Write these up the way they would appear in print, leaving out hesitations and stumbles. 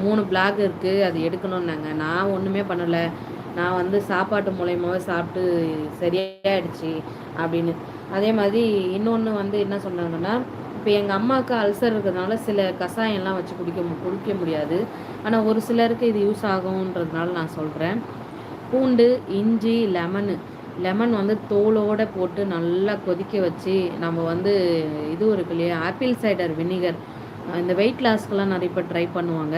3 black இருக்குது, அது எடுக்கணும்னாங்க. நான் ஒன்றுமே பண்ணலை, நான் வந்து சாப்பாட்டு மூலயமாவே சாப்பிட்டு சரியாயிடுச்சு அப்படின்னு. அதே மாதிரி இன்னொன்று வந்து என்ன சொன்னாங்கன்னா, இப்போ எங்கள் அம்மாவுக்கு அல்சர் இருக்கிறதுனால சில கஷாயம்லாம் வச்சு குடிக்க முடியாது. ஆனால் ஒரு சிலருக்கு இது யூஸ் ஆகுன்றதுனால நான் சொல்கிறேன். பூண்டு, இஞ்சி, லெமன் வந்து தோலோடு போட்டு நல்லா கொதிக்க வச்சு நம்ம வந்து இது இருக்கு இல்லையா, ஆப்பிள் சைடர் வினிகர், இந்த வெயிட் லாஸ்க்கெலாம் நிறைய பேர் ட்ரை பண்ணுவாங்க.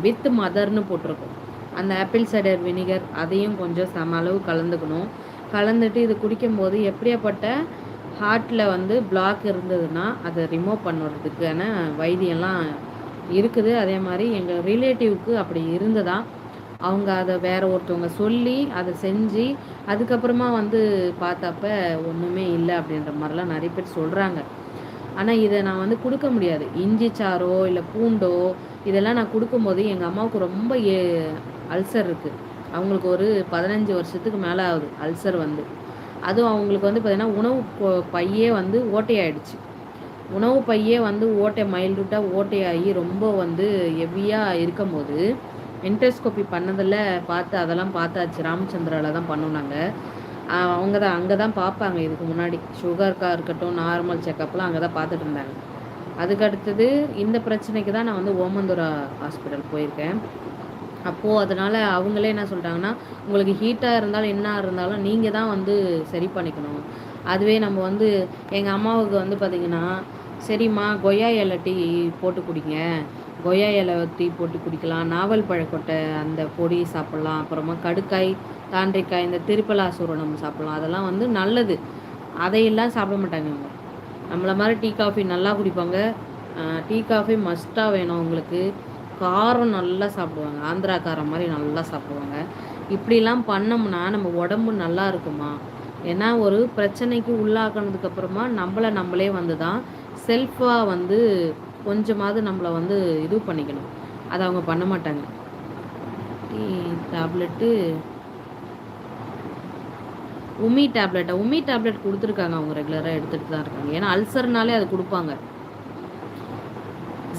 வித் மதர்னு போட்டிருக்கும். அந்த ஆப்பிள் சைடர் வினிகர் அதையும் கொஞ்சம் சம அளவு கலந்துக்கணும். கலந்துட்டு இது குடிக்கும்போது எப்படியாப்பட்ட ஹார்ட்டில் வந்து பிளாக் இருந்ததுன்னா அதை ரிமூவ் பண்ணுறதுக்கான வைத்தியம்லாம் இருக்குது. அதே மாதிரி எங்கள் ரிலேட்டிவ்க்கு அப்படி இருந்ததா, அவங்க அதை வேற ஒருத்தவங்க சொல்லி அதை செஞ்சு அதுக்கப்புறமா வந்து பார்த்தப்ப ஒன்றுமே இல்லை அப்படின்ற மாதிரிலாம் நிறைய பேர் சொல்கிறாங்க. ஆனால் இதை நான் வந்து கொடுக்க முடியாது. இஞ்சி சாறோ இல்லை பூண்டோ இதெல்லாம் நான் கொடுக்கும்போது எங்கள் அம்மாவுக்கு ரொம்ப அல்சர் இருக்குது. அவங்களுக்கு ஒரு 15 வருஷத்துக்கு மேலே ஆகுது அல்சர் வந்து. அதுவும் அவங்களுக்கு வந்து பார்த்திங்கன்னா உணவு பையே வந்து ஓட்டையாயிடுச்சு. உணவு பையே வந்து மைல்டுட்டாக ஓட்டையாகி ரொம்ப வந்து ஹெவியாக இருக்கும் போது என்டோஸ்கோபி பண்ணதில் பார்த்து அதெல்லாம் பார்த்தாச்சு. ராமச்சந்திராவில் தான் பண்ணுனாங்க. அவங்க தான் அங்கே தான் பார்ப்பாங்க. இதுக்கு முன்னாடி சுகருக்காக இருக்கட்டும், நார்மல் செக்கப்லாம் அங்கே தான் பார்த்துட்டு இருந்தாங்க. அதுக்கு அடுத்தது இந்த பிரச்சனைக்கு தான் நான் வந்து ஓமந்தூரா ஹாஸ்பிட்டல் போயிருக்கேன். அப்போது அதனால் அவங்களே என்ன சொல்லிட்டாங்கன்னா, உங்களுக்கு ஹீட்டாக இருந்தாலும் என்ன இருந்தாலும் நீங்கள் தான் வந்து சரி பண்ணிக்கணும். அதுவே நம்ம வந்து எங்கள் அம்மாவுக்கு வந்து பார்த்திங்கன்னா, சரிம்மா கொய்யா இலை டீ போட்டு குடிங்க, கொய்யா இலை டீ போட்டு குடிக்கலாம், நாவல் பழக்கொட்டை அந்த பொடி சாப்பிட்லாம், அப்புறமா கடுக்காய், தாண்டிக்காய், இந்த திருப்பலா சூரணம் சாப்பிட்லாம், அதெல்லாம் வந்து நல்லது. அதையெல்லாம் சாப்பிட மாட்டாங்க அவங்க. நம்மளை மாதிரி டீ காஃபி நல்லா குடிப்பாங்க. டீ காஃபி மஸ்ட்டாக வேணும் அவங்களுக்கு. காரம் நல்லா சாப்பிடுவாங்க, ஆந்திரா காரம் மாதிரி நல்லா சாப்பிடுவாங்க. இப்படிலாம் பண்ணோம்னா நம்ம உடம்பு நல்லா இருக்குமா? ஏன்னா ஒரு பிரச்சனைக்கு உள்ளாக்கினதுக்கப்புறமா நம்மளே வந்து தான் செல்ஃபாக வந்து கொஞ்சமாவது நம்மளை வந்து இது பண்ணிக்கணும். அதை அவங்க பண்ண மாட்டாங்க. டீ டேப்லெட்டு உமி டேப்லெட் கொடுத்துருக்காங்க. அவங்க ரெகுலராக எடுத்துகிட்டு தான் இருக்காங்க. ஏன்னா அல்சர்னாலே அது கொடுப்பாங்க.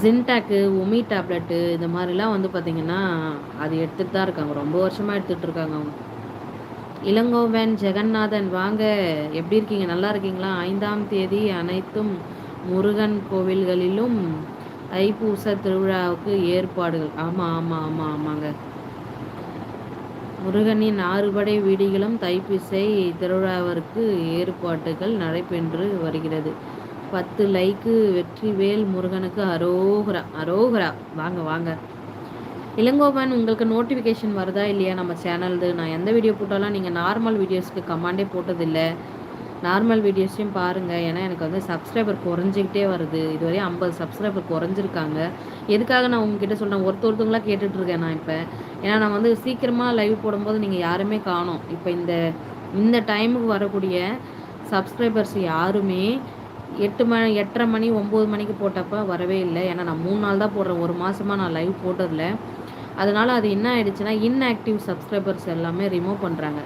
ஜின்டாக்கு, உமி டேப்லெட்டு இந்த மாதிரிலாம் வந்து பார்த்திங்கன்னா அது எடுத்துகிட்டு தான் இருக்காங்க. ரொம்ப வருஷமாக எடுத்துகிட்டு இருக்காங்க அவங்க. இளங்கோவன் ஜெகநாதன் வாங்க, எப்படி இருக்கீங்க? நல்லா இருக்கீங்களா? 5ஆம் தேதி அனைத்தும் முருகன் கோவில்களிலும் தைப்பூச திருவிழாவுக்கு ஏற்பாடுகள். ஆமாங்க. முருகனின் 6 வீதிகளும் தைப்பூசை திருவிழாவிற்கு ஏற்பாடுகள் நடைபெற்று வருகிறது. 10 லைக்கு. வெற்றிவேல் முருகனுக்கு அரோகரா. வாங்க. இளங்கோவன், உங்களுக்கு நோட்டிஃபிகேஷன் வருதா இல்லையா நம்ம சேனல்து? நான் எந்த வீடியோ போட்டாலும் நீங்கள் நார்மல் வீடியோஸ்க்கு கமாண்டே போட்டதில்லை. நார்மல் வீடியோஸையும் பாருங்கள். ஏன்னா எனக்கு வந்து சப்ஸ்கிரைபர் குறைஞ்சிக்கிட்டே வருது. இதுவரையும் 50 சப்ஸ்கிரைபர் குறைஞ்சிருக்காங்க. எதுக்காக நான் உங்ககிட்ட சொல்கிறேன், ஒருத்தவங்களாக கேட்டுட்ருக்கேன் நான் இப்போ. ஏன்னா நான் வந்து சீக்கிரமாக லைவ் போடும்போது நீங்கள் யாருமே காணோம். இப்போ இந்த டைமுக்கு வரக்கூடிய சப்ஸ்கிரைபர்ஸ் யாருமே 8:30 மணி 9 மணிக்கு போட்டப்போ வரவே இல்லை. ஏன்னா நான் 3 நாள் தான் போடுறேன். 1 மாதமாக நான் லைவ் போட்டதில்ல. அதனால் அது என்ன ஆகிடுச்சுன்னா, இன்ஆக்டிவ் சப்ஸ்கிரைபர்ஸ் எல்லாமே ரிமூவ் பண்ணுறாங்க.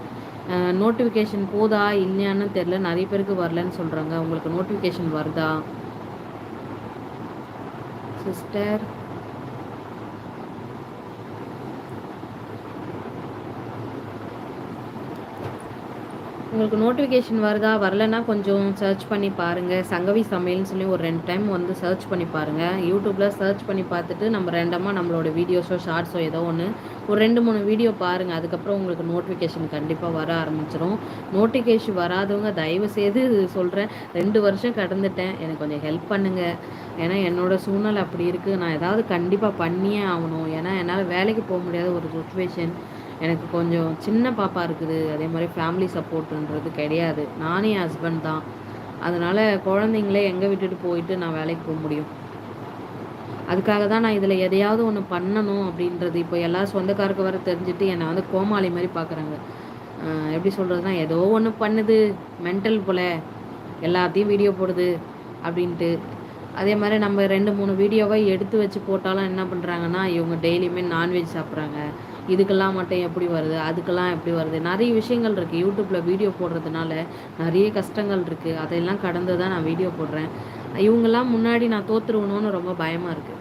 நோட்டிஃபிகேஷன் போதா இல்லையான்னு தெரில. நிறைய பேருக்கு வரலன்னு சொல்கிறாங்க. உங்களுக்கு நோட்டிஃபிகேஷன் வருதா சிஸ்டர்? உங்களுக்கு நோட்டிஃபிகேஷன் வருதா? வரலன்னா கொஞ்சம் சர்ச் பண்ணி பாருங்கள். சங்கவி சமையல்னு சொல்லி ஒரு 2 டைம் வந்து சர்ச் பண்ணி பாருங்கள். யூடியூப்பில் சர்ச் பண்ணி பார்த்துட்டு நம்ம ரெண்டமாக நம்மளோட வீடியோஸோ ஷார்ட்ஸோ ஏதோ ஒன்று ஒரு 2-3 வீடியோ பாருங்கள். அதுக்கப்புறம் உங்களுக்கு நோட்டிஃபிகேஷன் கண்டிப்பாக வர ஆரம்பிச்சிடும். நோட்டிஃபிகேஷன் வராதவங்க தயவு செய்து சொல்கிறேன், 2 வருஷம் கடந்துட்டேன், எனக்கு கொஞ்சம் ஹெல்ப் பண்ணுங்கள். ஏன்னா என்னோடய சூழ்நிலை அப்படி இருக்குது. நான் ஏதாவது கண்டிப்பாக பண்ணியே ஆகணும். ஏன்னா என்னால் வேலைக்கு போக முடியாத ஒரு சுச்சுவேஷன். எனக்கு கொஞ்சம் சின்ன பாப்பா இருக்குது. அதே மாதிரி ஃபேமிலி சப்போர்ட்டுன்றது கிடையாது. நானே ஹஸ்பண்ட் தான். அதனால் குழந்தைங்களே எங்கே விட்டுட்டு போயிட்டு நான் வேலைக்கு போக முடியும்? அதுக்காக தான் நான் இதில் எதையாவது ஒன்று பண்ணணும் அப்படின்றது. இப்போ எல்லா சொந்தக்காருக்கு வர தெரிஞ்சுட்டு என்னை வந்து கோமாளி மாதிரி பார்க்குறாங்க. எப்படி சொல்கிறதுனா, ஏதோ ஒன்று பண்ணுது, மென்டல் போல் எல்லாத்தையும் வீடியோ போடுது அப்படின்ட்டு. அதே மாதிரி நம்ம 2-3 வீடியோவை எடுத்து வச்சு போட்டாலும் என்ன பண்ணுறாங்கன்னா, இவங்க டெய்லியுமே நான்வெஜ் சாப்பிட்றாங்க, இதுக்கெல்லாம் மட்டும் எப்படி வருது, அதுக்கெல்லாம் எப்படி வருது, நிறைய விஷயங்கள் இருக்குது. யூடியூப்பில் வீடியோ போடுறதுனால நிறைய கஷ்டங்கள் இருக்குது. அதையெல்லாம் கடந்து தான் நான் வீடியோ போடுறேன். இவங்கெல்லாம் முன்னாடி நான் தோற்றுருவணும்னு ரொம்ப பயமாக இருக்குது.